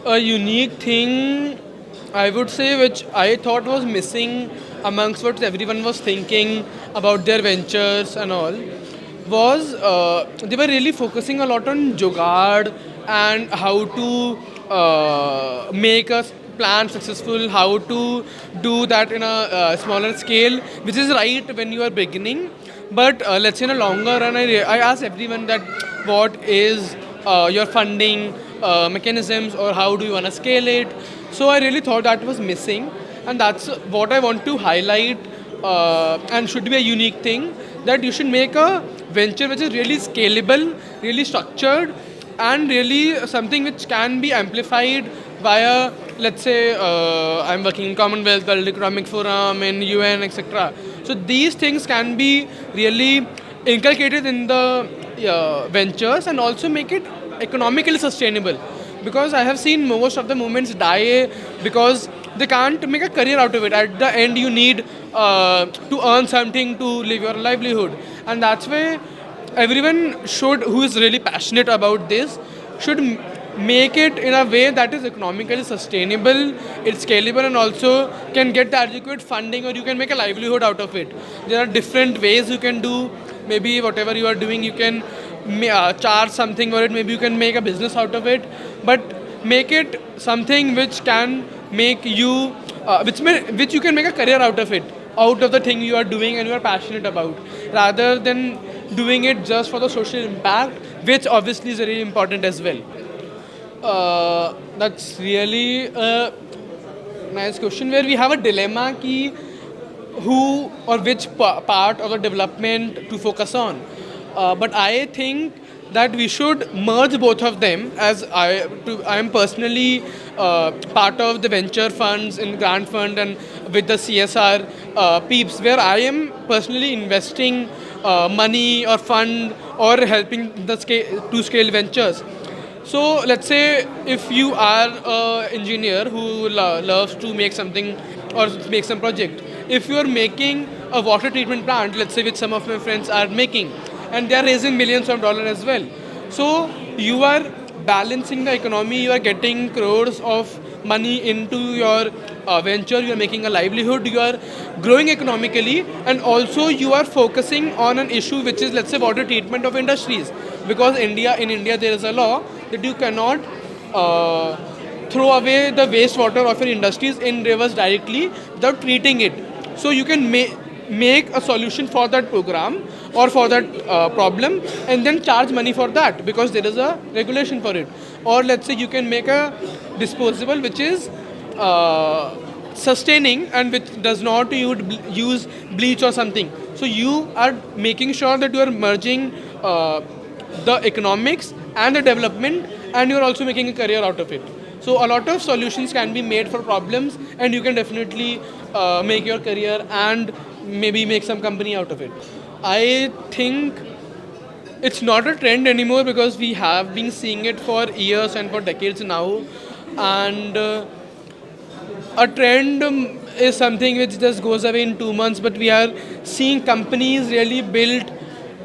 A unique thing, I would say, which I thought was missing amongst what everyone was thinking about their ventures and all, was they were really focusing a lot on Jugaad and how to make a plan successful, how to do that in a smaller scale, which is right when you are beginning. But let's say in a longer run, I ask everyone that what is your funding mechanisms, or how do you want to scale it. So I really thought that was missing, and that's what I want to highlight, and should be a unique thing, that you should make a venture which is really scalable, really structured, and really something which can be amplified via, let's say, I'm working in Commonwealth, World Economic Forum, in UN, etc. So these things can be really inculcated in the ventures, and also make it economically sustainable, because I have seen most of the movements die because they can't make a career out of it. At the end, you need to earn something to live your livelihood, and that's why everyone should, who is really passionate about this, should make it in a way that is economically sustainable, it's scalable, and also can get the adequate funding, or you can make a livelihood out of it. There are different ways you can do. Maybe whatever you are doing, you can charge something for it. Maybe you can make a business out of it, but make it something which can make you, which you can make a career out of it, out of the thing you are doing and you are passionate about, rather than doing it just for the social impact, which obviously is very important as well. That's really a nice question, where we have a dilemma ki who or which part of the development to focus on. But I think that we should merge both of them, as I am personally part of the venture funds in Grant Fund and with the CSR peeps, where I am personally investing money or fund or helping the to scale ventures. So let's say if you are an engineer who loves to make something or make some project, if you are making a water treatment plant, let's say which some of my friends are making, and they are raising millions of dollars as well. So you are balancing the economy, you are getting crores of money into your venture, you are making a livelihood, you are growing economically, and also you are focusing on an issue which is, let's say, water treatment of industries. Because in India there is a law that you cannot uh, throw away the wastewater of your industries in rivers directly without treating it. So you can make a solution for that program or for that problem, and then charge money for that, because there is a regulation for it. Or let's say you can make a disposable which is sustaining and which does not use bleach or something. So you are making sure that you are merging the economics and the development, and you're also making a career out of it. So a lot of solutions can be made for problems, and you can definitely make your career and maybe make some company out of it. I think it's not a trend anymore, because we have been seeing it for years and for decades now, and a trend is something which just goes away in 2 months, but we are seeing companies really built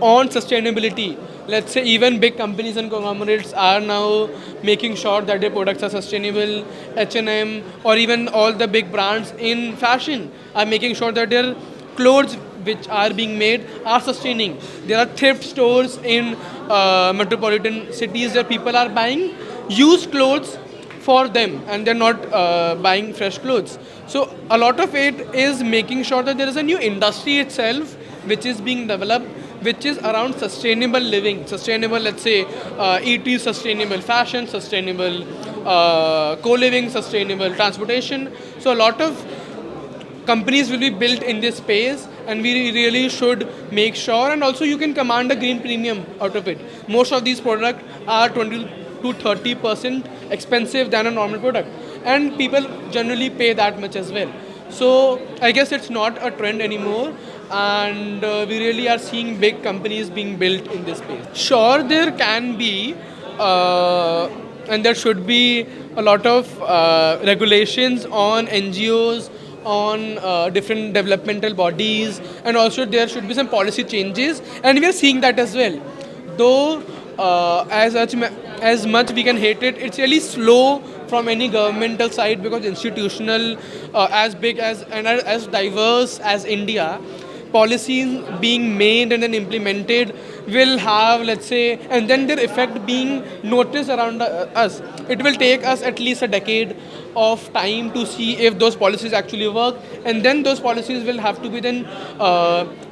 on sustainability. Let's say even big companies and conglomerates are now making sure that their products are sustainable. H&M or even all the big brands in fashion are making sure that their clothes which are being made are sustaining. There are thrift stores in metropolitan cities where people are buying used clothes for them, and they're not buying fresh clothes. So a lot of it is making sure that there is a new industry itself which is being developed, which is around sustainable living, sustainable, let's say, ET sustainable, fashion sustainable, co-living sustainable, transportation. So a lot of companies will be built in this space, and we really should make sure, and also you can command a green premium out of it. Most of these products are 20 to 30% expensive than a normal product, and people generally pay that much as well. So I guess it's not a trend anymore, and we really are seeing big companies being built in this space. Sure, there can be uh, and there should be a lot of regulations on NGOs, on different developmental bodies, and also there should be some policy changes, and we are seeing that as well. Though as much we can hate it, it's really slow from any governmental side, because institutional, as big as and as diverse as India, policies being made and then implemented will have, let's say, and then their effect being noticed around us. It will take us at least a decade of time to see if those policies actually work, and then those policies will have to be then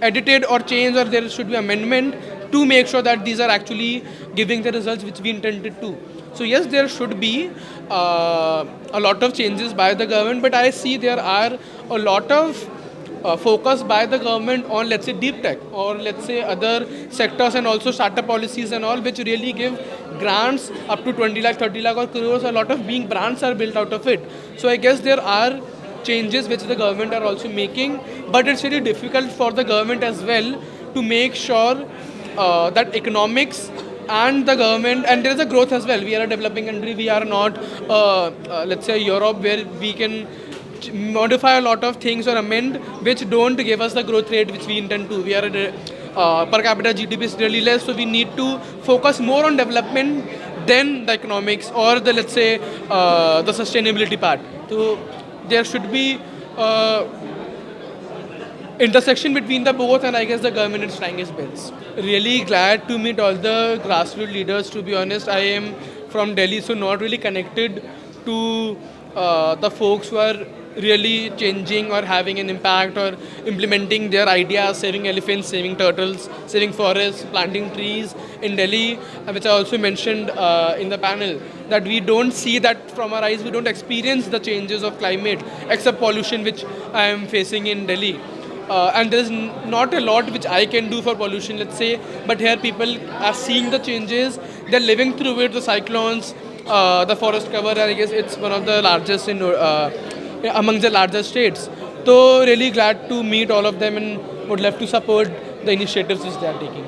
edited or changed, or there should be amendment to make sure that these are actually giving the results which we intended to. So yes, there should be a lot of changes by the government, but I see there are a lot of focus by the government on, let's say, deep tech, or let's say other sectors, and also startup policies and all, which really give grants up to 20 lakh, 30 lakh or crores. A lot of being brands are built out of it. So I guess there are changes which the government are also making, but it's really difficult for the government as well to make sure that economics and the government, and there is a growth as well. We are a developing country. We are not, let's say, Europe, where we can modify a lot of things or amend which don't give us the growth rate which we intend to. We are per capita GDP is really less, so we need to focus more on development than the economics or the, let's say, the sustainability part. So there should be intersection between the both, and I guess the government is trying its best. Really glad to meet all the grassroots leaders. To be honest, I am from Delhi, so not really connected to the folks who are really changing or having an impact or implementing their ideas, saving elephants, saving turtles, saving forests, planting trees in Delhi, which I also mentioned in the panel, that we don't see that from our eyes. We don't experience the changes of climate except pollution, which I am facing in Delhi. And there is not a lot which I can do for pollution, let's say, but here people are seeing the changes, they're living through it, the cyclones, the forest cover. I guess it's one of the largest in among the largest states. So really glad to meet all of them, and would love to support the initiatives which they are taking.